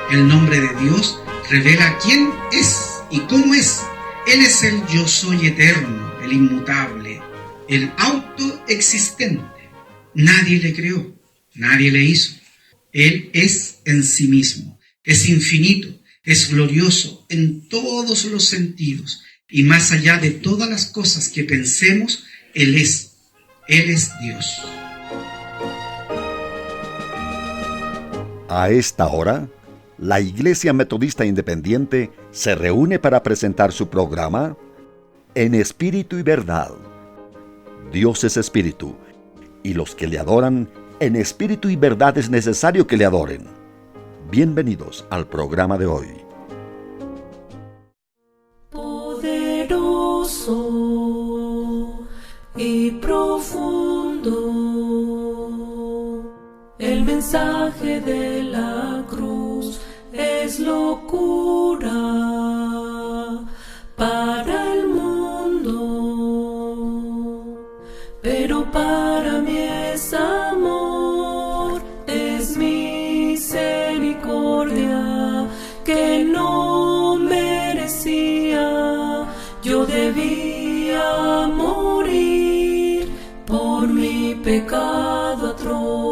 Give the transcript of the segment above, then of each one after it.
El nombre de Dios revela quién es y cómo es. Él es el yo soy eterno, el inmutable, el autoexistente. Nadie le creó, nadie le hizo. Él es en sí mismo, es infinito, es glorioso en todos los sentidos y más allá de todas las cosas que pensemos, Él es Dios. A esta hora, la Iglesia Metodista Independiente se reúne para presentar su programa En Espíritu y Verdad. Dios es Espíritu, y los que le adoran en espíritu y verdad es necesario que le adoren. Bienvenidos al programa de hoy. Poderoso y profundo, el mensaje de la cruz es locura para el mundo, pero para mí es amor, es misericordia que no merecía. Yo debía morir por mi pecado atroz.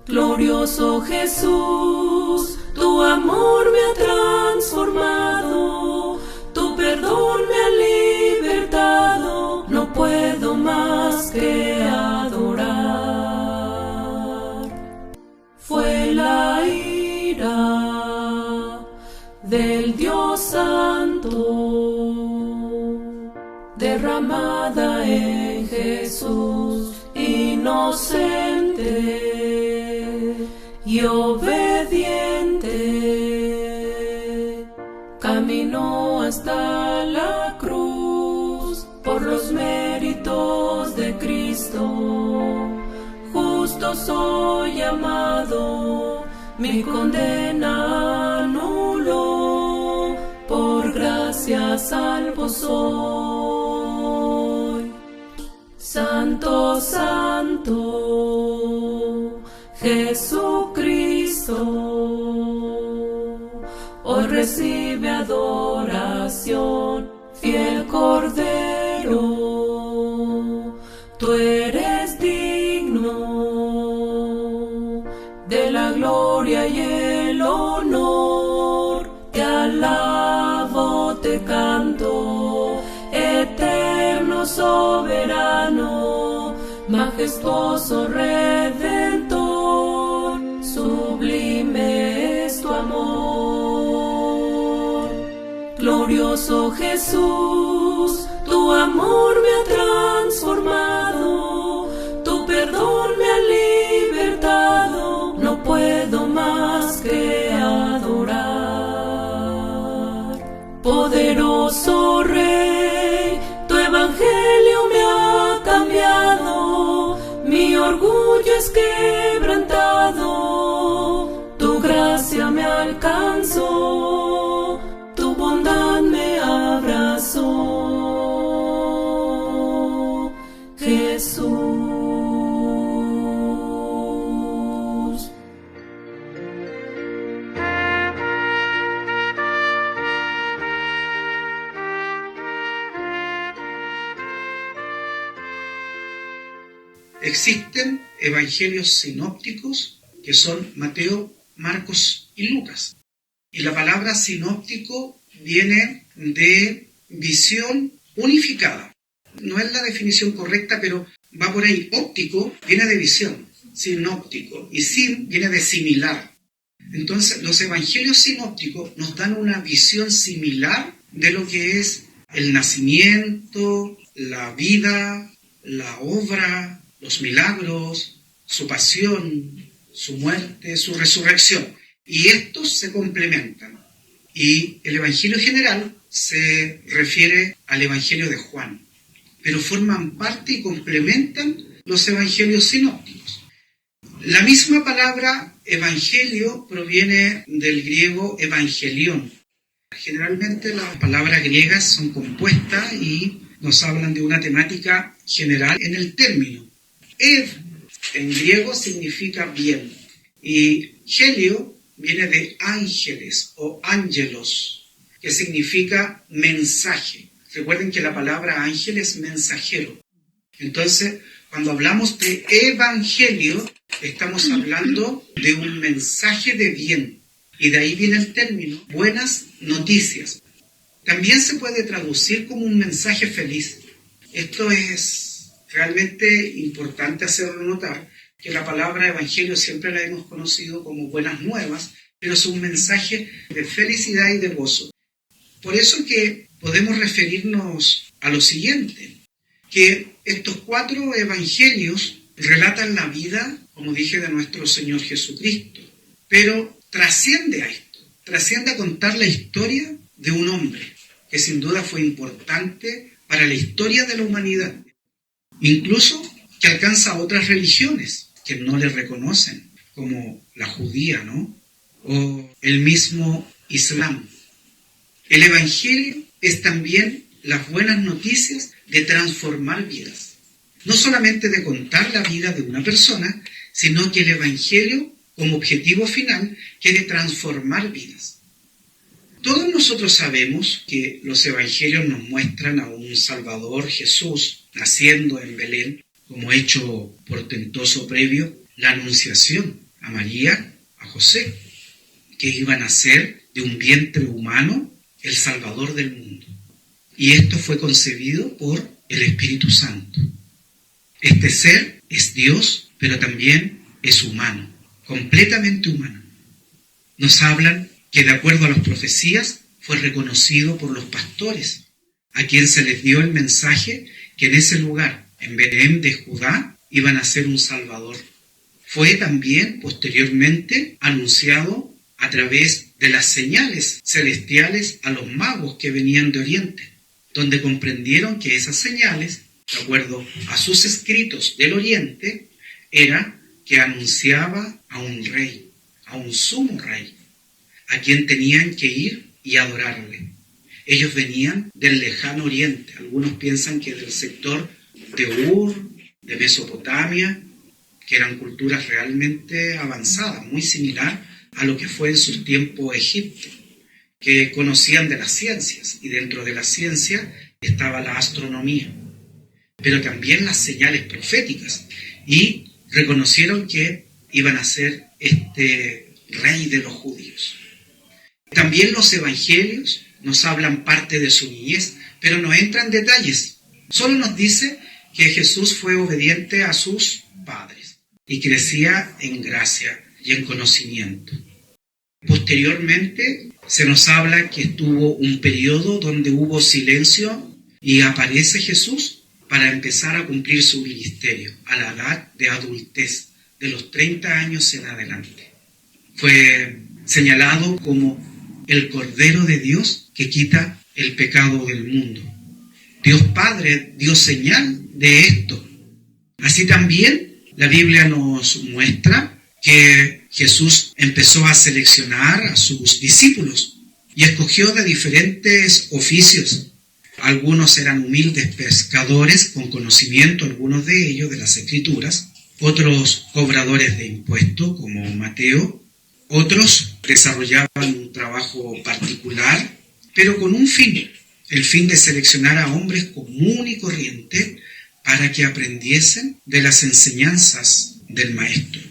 Glorioso Jesús, tu amor me ha transformado, tu perdón me ha libertado, no puedo más que adorar. Fue la ira del Dios Santo derramada en Jesús inocente y obediente, caminó hasta la cruz por los méritos de Cristo. Justo soy amado, mi condena anuló, por gracia salvo soy. Santo, santo, Jesucristo, hoy recibe adoración, fiel Cordero, tú eres digno de la gloria y el honor, te alabo, te canto, eterno soberano, majestuoso redentor, sublime es tu amor. Glorioso Jesús, tu amor me ha transformado, tu perdón me ha libertado, no puedo más que adorar. Poderoso Rey, tu evangelio me ha cambiado, mi orgullo es quebrantado, tu gracia me alcanzó, tu bondad me abrazó, Jesús. Existen evangelios sinópticos que son Mateo, Marcos y Lucas. Y la palabra sinóptico viene de visión unificada. No es la definición correcta, pero va por ahí. Óptico viene de visión, sinóptico, y sin viene de similar. Entonces, los evangelios sinópticos nos dan una visión similar de lo que es el nacimiento, la vida, la obra, los milagros, su pasión, su muerte, su resurrección. Y estos se complementan. Y el Evangelio general se refiere al Evangelio de Juan, pero forman parte y complementan los Evangelios sinópticos. La misma palabra evangelio proviene del griego evangelión. Generalmente las palabras griegas son compuestas y nos hablan de una temática general en el término. Ev en griego significa bien Y helio viene de ángeles o ángelos, que significa mensaje. Recuerden que la palabra ángel es mensajero. Entonces, cuando hablamos de evangelio, estamos hablando de un mensaje de bien. Y de ahí viene el término buenas noticias. También se puede traducir como un mensaje feliz. Esto es realmente importante hacerlo notar, que la palabra evangelio siempre la hemos conocido como buenas nuevas, pero es un mensaje de felicidad y de gozo. Por eso que podemos referirnos a lo siguiente, que estos 4 evangelios relatan la vida, como dije, de nuestro Señor Jesucristo, pero trasciende a esto, trasciende a contar la historia de un hombre que sin duda fue importante para la historia de la humanidad, incluso que alcanza a otras religiones que no le reconocen, como la judía, ¿no? O el mismo Islam. El Evangelio es también las buenas noticias de transformar vidas. No solamente de contar la vida de una persona, sino que el Evangelio, como objetivo final, quiere transformar vidas. Todos nosotros sabemos que los Evangelios nos muestran a un Salvador, Jesús, naciendo en Belén, como hecho portentoso previo, la anunciación a María, a José, que iban a ser de un vientre humano el Salvador del mundo. Y esto fue concebido por el Espíritu Santo. Este ser es Dios, pero también es humano, completamente humano. Nos hablan que de acuerdo a las profecías fue reconocido por los pastores, a quien se les dio el mensaje que en ese lugar, en Belén de Judá, iban a ser un Salvador. Fue también posteriormente anunciado a través de las señales celestiales a los magos que venían de Oriente, donde comprendieron que esas señales, de acuerdo a sus escritos del Oriente, era que anunciaba a un rey, a un sumo rey, a quien tenían que ir y adorarle. Ellos venían del lejano Oriente. Algunos piensan que del sector de Ur, de Mesopotamia, que eran culturas realmente avanzadas, muy similar a lo que fue en sus tiempos Egipto, que conocían de las ciencias, y dentro de la ciencia estaba la astronomía, pero también las señales proféticas, y reconocieron que iban a ser este rey de los judíos. También los evangelios nos hablan parte de su niñez, pero no entran en detalles. Solo nos dice que Jesús fue obediente a sus padres y crecía en gracia y en conocimiento. Posteriormente se nos habla que estuvo un periodo donde hubo silencio y aparece Jesús para empezar a cumplir su ministerio a la edad de adultez, de los 30 años en adelante. Fue señalado como el Cordero de Dios que quita el pecado del mundo. Dios Padre dio señal de esto. Así también la Biblia nos muestra que Jesús empezó a seleccionar a sus discípulos y escogió de diferentes oficios. Algunos eran humildes pescadores con conocimiento, algunos de ellos, de las Escrituras, otros cobradores de impuestos como Mateo, otros desarrollaban un trabajo particular, pero con un fin, el fin de seleccionar a hombres común y corriente para que aprendiesen de las enseñanzas del Maestro,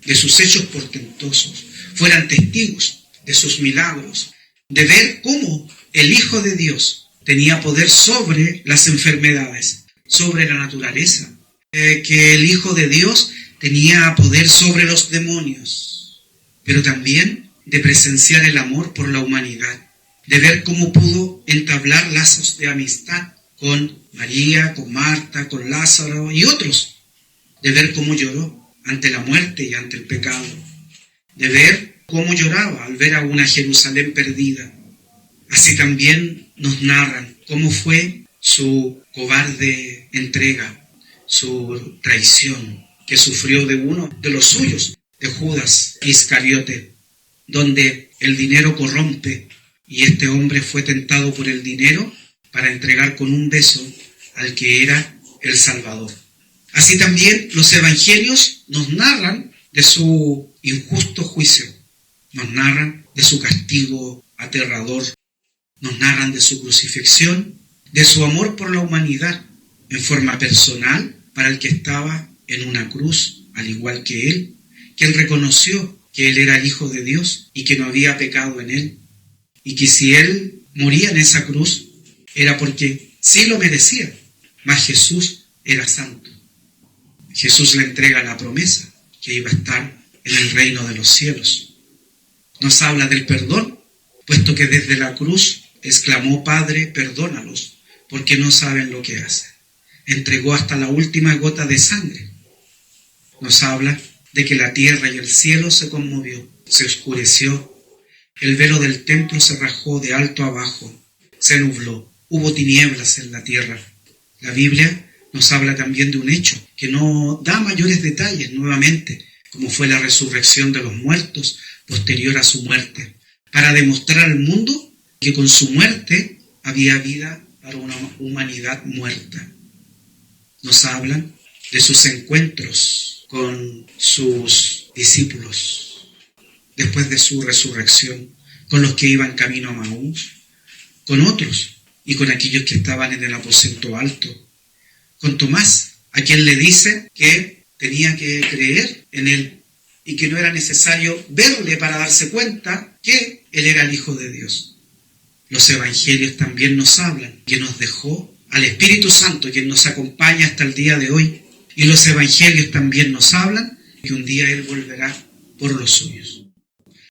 de sus hechos portentosos, fueran testigos de sus milagros, de ver cómo el Hijo de Dios tenía poder sobre las enfermedades, sobre la naturaleza, que el Hijo de Dios tenía poder sobre los demonios, pero también de presenciar el amor por la humanidad, de ver cómo pudo entablar lazos de amistad con María, con Marta, con Lázaro y otros, de ver cómo lloró ante la muerte y ante el pecado, de ver cómo lloraba al ver a una Jerusalén perdida. Así también nos narran cómo fue su cobarde entrega, su traición que sufrió de uno de los suyos, de Judas Iscariote, donde el dinero corrompe y este hombre fue tentado por el dinero para entregar con un beso al que era el Salvador. Así también los evangelios nos narran de su injusto juicio. Nos narran de su castigo aterrador, nos narran de su crucifixión, de su amor por la humanidad, en forma personal para el que estaba en una cruz, al igual que él, que él reconoció que él era el Hijo de Dios y que no había pecado en él, y que si él moría en esa cruz era porque sí lo merecía, mas Jesús era santo. Jesús le entrega la promesa que iba a estar en el reino de los cielos. Nos habla del perdón, puesto que desde la cruz exclamó: Padre, perdónalos, porque no saben lo que hacen. Entregó hasta la última gota de sangre. Nos habla de que la tierra y el cielo se conmovió, se oscureció, el velo del templo se rajó de alto a bajo, se nubló, hubo tinieblas en la tierra. La Biblia nos habla también de un hecho que no da mayores detalles nuevamente, como fue la resurrección de los muertos posterior a su muerte, para demostrar al mundo que con su muerte había vida para una humanidad muerta. Nos hablan de sus encuentros con sus discípulos después de su resurrección, con los que iban camino a Maús, con otros y con aquellos que estaban en el aposento alto, con Tomás, a quien le dice que tenía que creer en él y que no era necesario verle para darse cuenta que él era el Hijo de Dios. Los evangelios también nos hablan que nos dejó al Espíritu Santo, quien nos acompaña hasta el día de hoy. Y los evangelios también nos hablan que un día Él volverá por los suyos.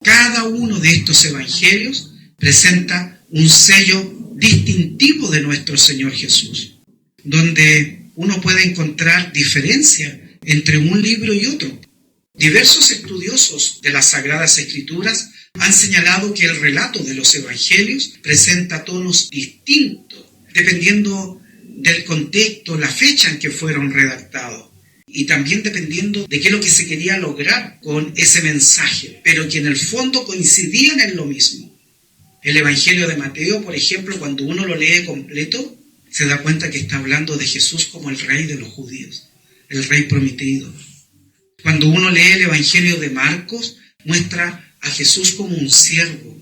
Cada uno de estos evangelios presenta un sello distintivo de nuestro Señor Jesús, donde uno puede encontrar diferencia entre un libro y otro. Diversos estudiosos de las Sagradas Escrituras han señalado que el relato de los evangelios presenta tonos distintos, dependiendo del contexto, la fecha en que fueron redactados, y también dependiendo de qué es lo que se quería lograr con ese mensaje, pero que en el fondo coincidían en lo mismo. El Evangelio de Mateo, por ejemplo, cuando uno lo lee completo, se da cuenta que está hablando de Jesús como el Rey de los judíos, el Rey prometido. Cuando uno lee el Evangelio de Marcos, muestra a Jesús como un siervo.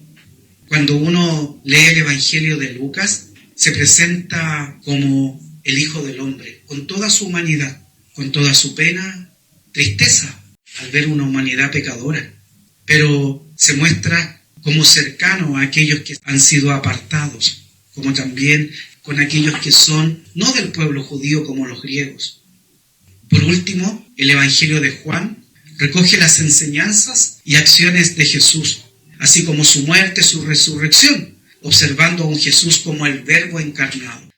Cuando uno lee el Evangelio de Lucas, se presenta como el Hijo del Hombre, con toda su humanidad, con toda su pena, tristeza al ver una humanidad pecadora, pero se muestra como cercano a aquellos que han sido apartados, como también con aquellos que son no del pueblo judío como los griegos. Por último, el Evangelio de Juan recoge las enseñanzas y acciones de Jesús, así como su muerte, su resurrección, observando a un Jesús como el Verbo encarnado.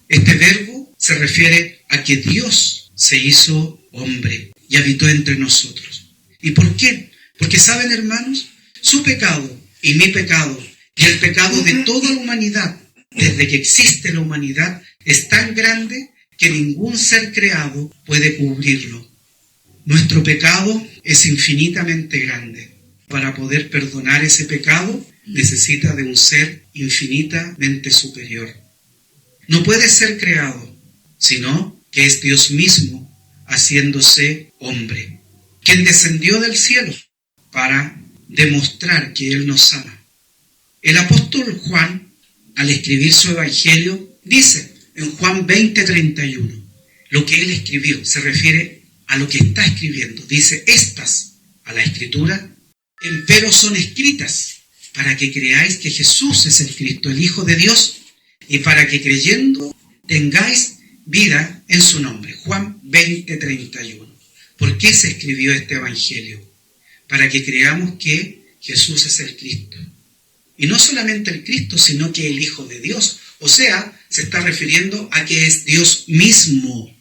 Este Verbo se refiere a que Dios se hizo hombre y habitó entre nosotros. ¿Y por qué? Porque saben, hermanos, su pecado y mi pecado y el pecado de toda la humanidad, desde que existe la humanidad, es tan grande que ningún ser creado puede cubrirlo. Nuestro pecado es infinitamente grande. Para poder perdonar ese pecado, necesita de un ser infinitamente superior. No puede ser creado, sino que es Dios mismo haciéndose hombre, quien descendió del cielo para demostrar que Él nos ama. El apóstol Juan, al escribir su evangelio, dice en Juan 20:31, lo que él escribió se refiere a lo que está escribiendo. Dice: estas, a la escritura, empero son escritas para que creáis que Jesús es el Cristo, el Hijo de Dios, y para que creyendo tengáis vida en su nombre. Juan 20:31. ¿Por qué se escribió este evangelio? Para que creamos que Jesús es el Cristo. Y no solamente el Cristo, sino que el Hijo de Dios. O sea, se está refiriendo a que es Dios mismo.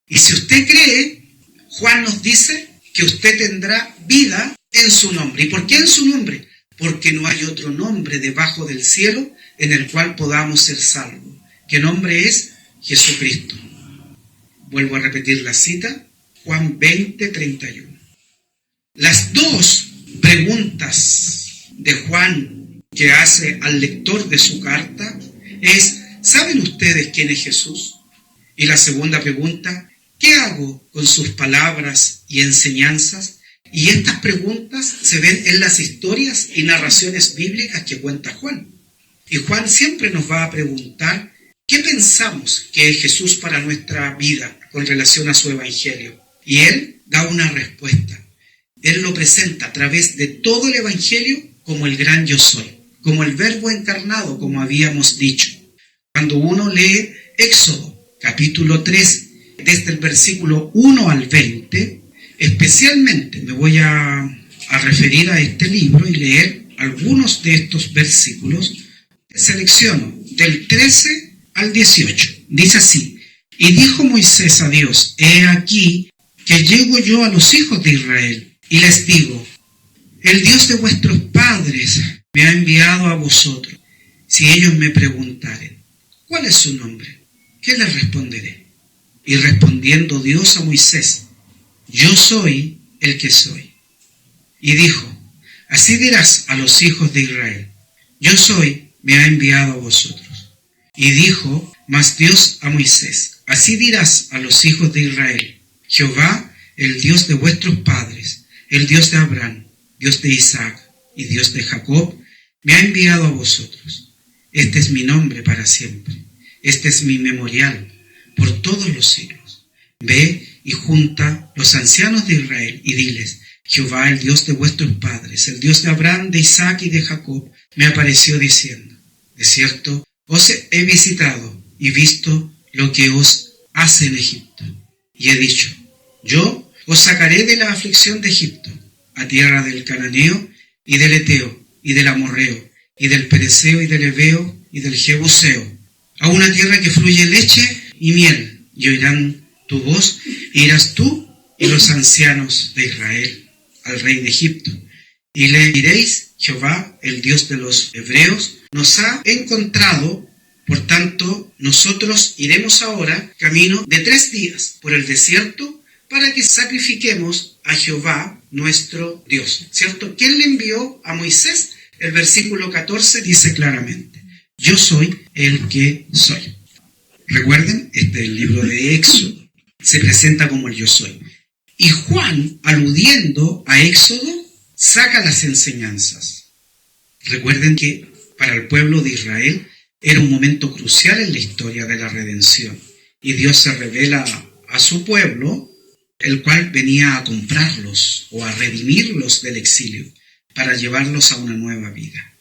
Y si usted cree, Juan nos dice que usted tendrá vida en su nombre. ¿Y por qué en su nombre? Porque no hay otro nombre debajo del cielo en el cual podamos ser salvos. ¿Qué nombre es? Jesucristo. Vuelvo a repetir la cita, Juan 20:31. Las dos preguntas de Juan que hace al lector de su carta es: ¿saben ustedes quién es Jesús? Y la segunda pregunta: ¿qué hago con sus palabras y enseñanzas? Y estas preguntas se ven en las historias y narraciones bíblicas que cuenta Juan. Y Juan siempre nos va a preguntar, ¿qué pensamos que es Jesús para nuestra vida con relación a su evangelio? Y él da una respuesta. Él lo presenta a través de todo el evangelio como el gran yo soy, como el verbo encarnado, como habíamos dicho. Cuando uno lee Éxodo, capítulo 3, desde el versículo 1 al 20, especialmente me voy a referir a este libro y leer algunos de estos versículos. Selecciono del 13 al 18. Dice así: y dijo Moisés a Dios, he aquí que llego yo a los hijos de Israel y les digo, el Dios de vuestros padres me ha enviado a vosotros. Si ellos me preguntaren, ¿cuál es su nombre? ¿Qué les responderé? Y respondiendo Dios a Moisés, yo soy el que soy. Y dijo, así dirás a los hijos de Israel, yo soy, me ha enviado a vosotros. Y dijo más Dios a Moisés, así dirás a los hijos de Israel, Jehová, el Dios de vuestros padres, el Dios de Abraham, Dios de Isaac y Dios de Jacob, me ha enviado a vosotros. Este es mi nombre para siempre. Este es mi memorial por todos los siglos. Ve y junta los ancianos de Israel y diles, Jehová, el Dios de vuestros padres, el Dios de Abraham, de Isaac y de Jacob, me apareció diciendo, de cierto, os he visitado y visto lo que os hace en Egipto. Y he dicho, yo os sacaré de la aflicción de Egipto, a tierra del Cananeo, y del Eteo, y del Amorreo, y del Pereceo, y del Heveo, y del Jebuseo, a una tierra que fluye leche y miel, y oirán tu voz, e irás tú y los ancianos de Israel al rey de Egipto, y le diréis, Jehová, el Dios de los hebreos, nos ha encontrado, por tanto, nosotros iremos ahora camino de 3 días por el desierto, para que sacrifiquemos a Jehová nuestro Dios. ¿Cierto? ¿Quién le envió a Moisés? El versículo 14 dice claramente, yo soy el que soy. Recuerden, este es el libro de Éxodo. Se presenta como el yo soy. Y Juan, aludiendo a Éxodo, saca las enseñanzas. Recuerden que para el pueblo de Israel era un momento crucial en la historia de la redención. Y Dios se revela a su pueblo, el cual venía a comprarlos o a redimirlos del exilio para llevarlos a una nueva vida.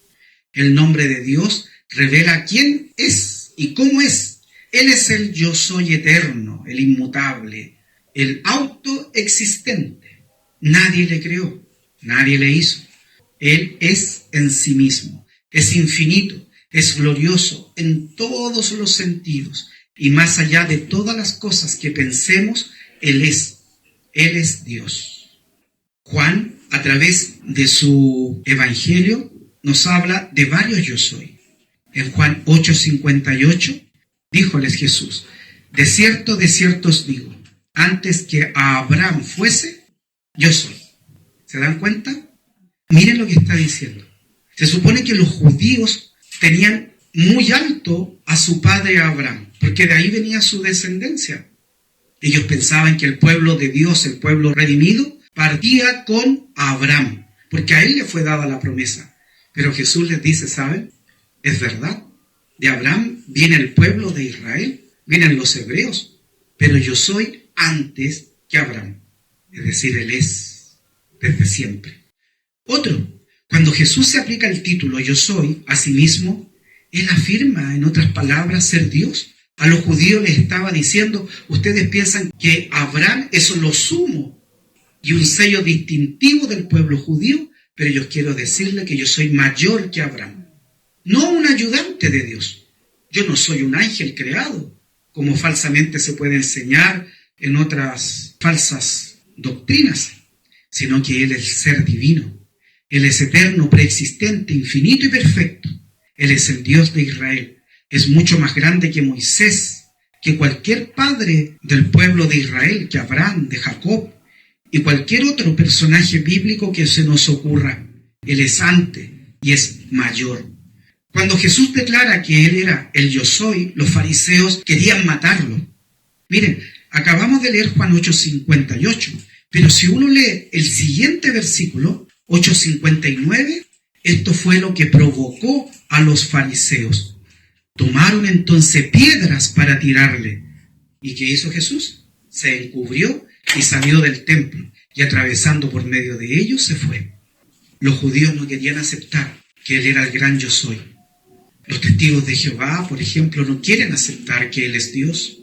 El nombre de Dios revela quién es y cómo es. Él es el yo soy eterno, el inmutable, el autoexistente. Nadie le creó, nadie le hizo. Él es en sí mismo, es infinito, es glorioso en todos los sentidos y más allá de todas las cosas que pensemos, Él es Dios. Juan, a través de su evangelio, nos habla de varios yo soy. En Juan 8:58, díjoles Jesús, de cierto os digo, antes que a Abraham fuese, yo soy. ¿Se dan cuenta? Miren lo que está diciendo. Se supone que los judíos tenían muy alto a su padre Abraham, porque de ahí venía su descendencia. Ellos pensaban que el pueblo de Dios, el pueblo redimido, partía con Abraham, porque a él le fue dada la promesa. Pero Jesús les dice, ¿saben? Es verdad. De Abraham viene el pueblo de Israel, vienen los hebreos, pero yo soy antes que Abraham. Es decir, Él es desde siempre. Otro, cuando Jesús se aplica el título yo soy a sí mismo, Él afirma, en otras palabras, ser Dios. A los judíos les estaba diciendo, ustedes piensan que Abraham es lo sumo y un sello distintivo del pueblo judío, pero yo quiero decirle que yo soy mayor que Abraham. No un ayudante de Dios. Yo no soy un ángel creado, como falsamente se puede enseñar en otras falsas doctrinas, sino que Él es ser divino. Él es eterno, preexistente, infinito y perfecto. Él es el Dios de Israel. Es mucho más grande que Moisés, que cualquier padre del pueblo de Israel, que Abraham, de Jacob, y cualquier otro personaje bíblico que se nos ocurra. Él es antes y es mayor. Cuando Jesús declara que Él era el yo soy, los fariseos querían matarlo. Miren, acabamos de leer Juan 8:58, Pero si uno lee el siguiente versículo, 8:59, esto fue lo que provocó a los fariseos. Tomaron entonces piedras para tirarle. ¿Y qué hizo Jesús? Se encubrió y salió del templo, y atravesando por medio de ellos se fue. Los judíos no querían aceptar que Él era el gran yo soy. Los testigos de Jehová, por ejemplo, no quieren aceptar que Él es Dios.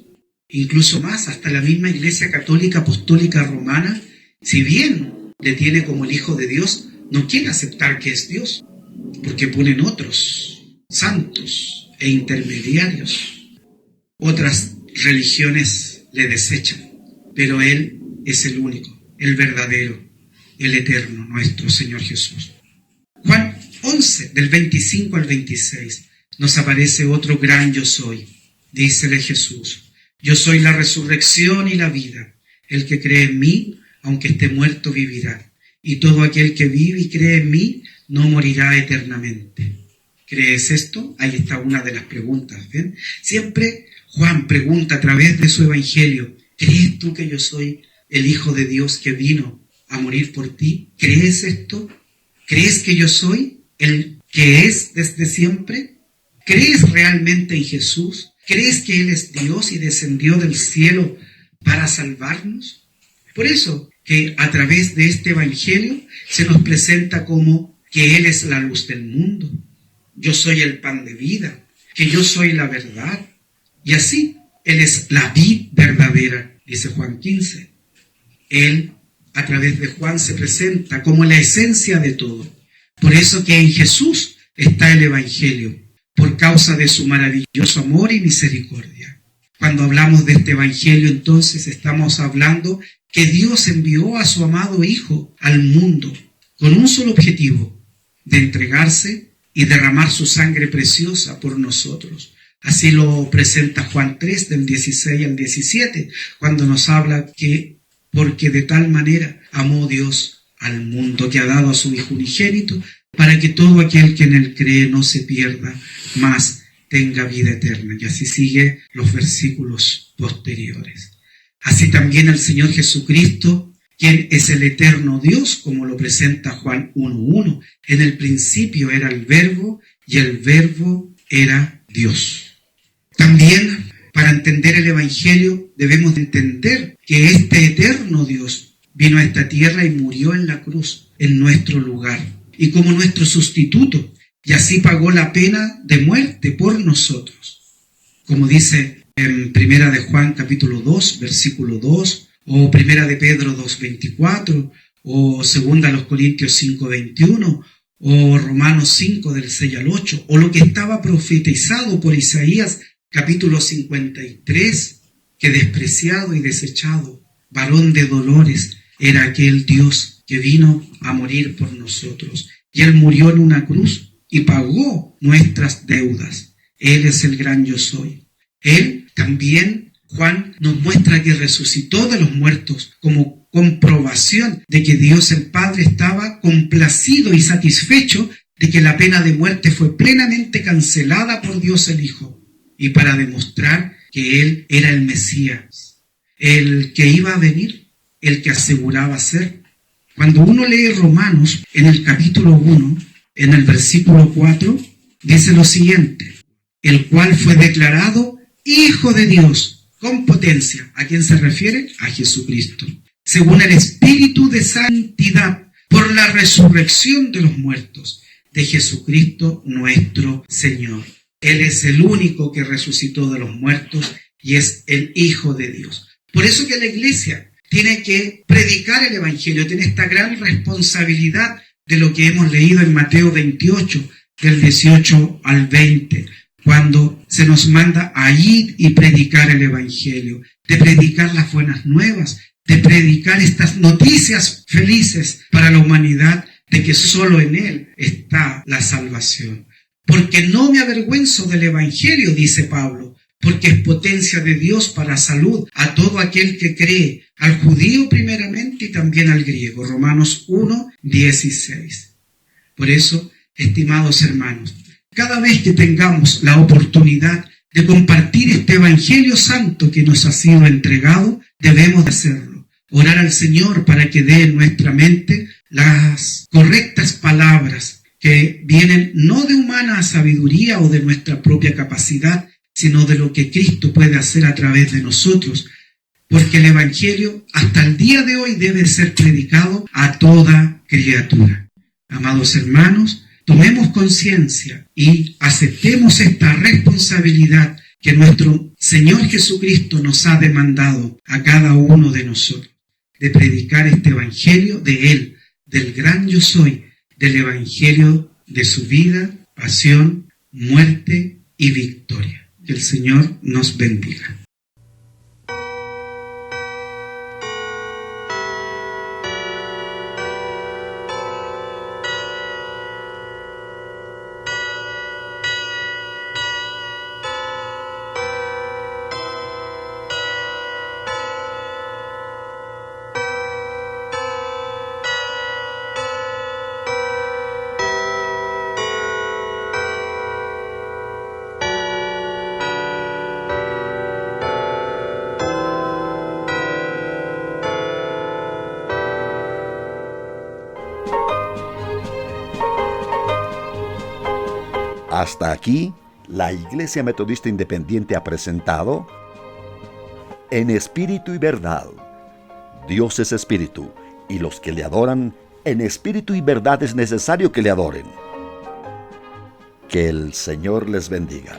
Incluso más, hasta la misma Iglesia Católica Apostólica Romana, si bien le tiene como el Hijo de Dios, no quiere aceptar que es Dios, porque ponen otros santos e intermediarios. Otras religiones le desechan, pero Él es el único, el verdadero, el eterno, nuestro Señor Jesús. Juan 11, del 25 al 26, nos aparece otro gran yo soy. Dícele Jesús: yo soy la resurrección y la vida. El que cree en mí, aunque esté muerto, vivirá. Y todo aquel que vive y cree en mí, no morirá eternamente. ¿Crees esto? Ahí está una de las preguntas, ¿ven? Siempre Juan pregunta a través de su evangelio: ¿crees tú que yo soy el Hijo de Dios que vino a morir por ti? ¿Crees esto? ¿Crees que yo soy el que es desde siempre? ¿Crees realmente en Jesús? ¿Crees que Él es Dios y descendió del cielo para salvarnos? Por eso que a través de este evangelio se nos presenta como que Él es la luz del mundo. Yo soy el pan de vida, que yo soy la verdad. Y así, Él es la vid verdadera, dice Juan 15. Él, a través de Juan, se presenta como la esencia de todo. Por eso que en Jesús está el evangelio, por causa de su maravilloso amor y misericordia. Cuando hablamos de este evangelio, entonces estamos hablando que Dios envió a su amado Hijo al mundo con un solo objetivo: de entregarse y derramar su sangre preciosa por nosotros. Así lo presenta Juan 3, del 16 al 17, cuando nos habla que porque de tal manera amó Dios al mundo, que ha dado a su Hijo unigénito, para que todo aquel que en Él cree no se pierda, mas tenga vida eterna. Y así sigue los versículos posteriores. Así también el Señor Jesucristo, quien es el eterno Dios, como lo presenta Juan 1:1. En el principio era el Verbo, y el Verbo era Dios. También, para entender el Evangelio, debemos entender que este eterno Dios vino a esta tierra y murió en la cruz, en nuestro lugar, y como nuestro sustituto, y así pagó la pena de muerte por nosotros. Como dice en Primera de Juan capítulo 2, versículo 2, o Primera de Pedro 2:24, o Segunda a los Corintios 5:21, o Romanos 5 del 6 al 8, o lo que estaba profetizado por Isaías capítulo 53, que despreciado y desechado, varón de dolores, era aquel Dios que vino a morir por nosotros. Y Él murió en una cruz y pagó nuestras deudas. Él es el gran yo soy. Él también, Juan nos muestra que resucitó de los muertos como comprobación de que Dios el Padre estaba complacido y satisfecho de que la pena de muerte fue plenamente cancelada por Dios el Hijo, y para demostrar que Él era el Mesías, el que iba a venir, el que aseguraba ser. Cuando uno lee Romanos en el capítulo 1, en el versículo 4, dice lo siguiente: el cual fue declarado Hijo de Dios con potencia. ¿A quién se refiere? A Jesucristo. Según el Espíritu de Santidad, por la resurrección de los muertos, de Jesucristo nuestro Señor. Él es el único que resucitó de los muertos y es el Hijo de Dios. Por eso que la Iglesia tiene que predicar el Evangelio, tiene esta gran responsabilidad de lo que hemos leído en Mateo 28, del 18 al 20, cuando se nos manda a ir y predicar el Evangelio, de predicar las buenas nuevas, de predicar estas noticias felices para la humanidad, de que solo en Él está la salvación. Porque no me avergüenzo del Evangelio, dice Pablo, porque es potencia de Dios para salud a todo aquel que cree, al judío primeramente y también al griego. Romanos 1:16. Por eso, estimados hermanos, cada vez que tengamos la oportunidad de compartir este Evangelio santo que nos ha sido entregado, debemos de hacerlo, orar al Señor para que dé en nuestra mente las correctas palabras que vienen no de humana sabiduría o de nuestra propia capacidad, sino de lo que Cristo puede hacer a través de nosotros. Porque el Evangelio hasta el día de hoy debe ser predicado a toda criatura. Amados hermanos, tomemos conciencia y aceptemos esta responsabilidad que nuestro Señor Jesucristo nos ha demandado a cada uno de nosotros, de predicar este Evangelio de Él, del gran yo soy, del Evangelio de su vida, pasión, muerte y victoria. Que el Señor nos bendiga. Hasta aquí, la Iglesia Metodista Independiente ha presentado En Espíritu y Verdad. Dios es Espíritu, y los que le adoran, en espíritu y verdad es necesario que le adoren. Que el Señor les bendiga.